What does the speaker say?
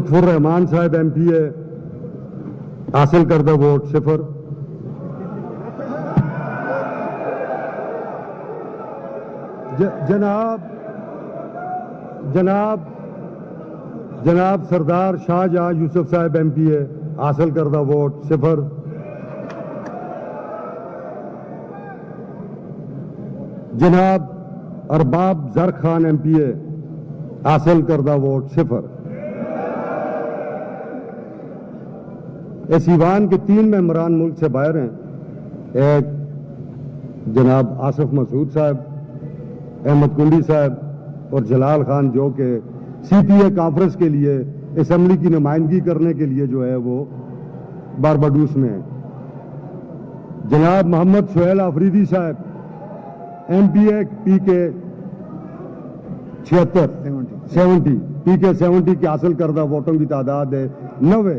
लुत्फुर रहमान साहब MPA, हासिल करदा वोट 0। जनाब सरदार शाहजहां यूसुफ साहब MPA, हासिल करदा वोट 0। जनाब अरबाब जर खान MPA, हासिल करदा वोट 0। इस ईवान के 3 मेंबरान मुल्क से बाहर हैं। एक जनाब आसिफ मसूद साहब, अहमद कुंडी साहब और जलाल खान, जो कि CPA कॉन्फ्रेंस के लिए असेंबली की नुमाइंदगी करने के लिए जो है वो बारबाडूस में है। जनाब मोहम्मद सुहेल आफरीदी साहब MPA PK 70 PK 70 की हासिल करदा वोटों की तादाद है 90।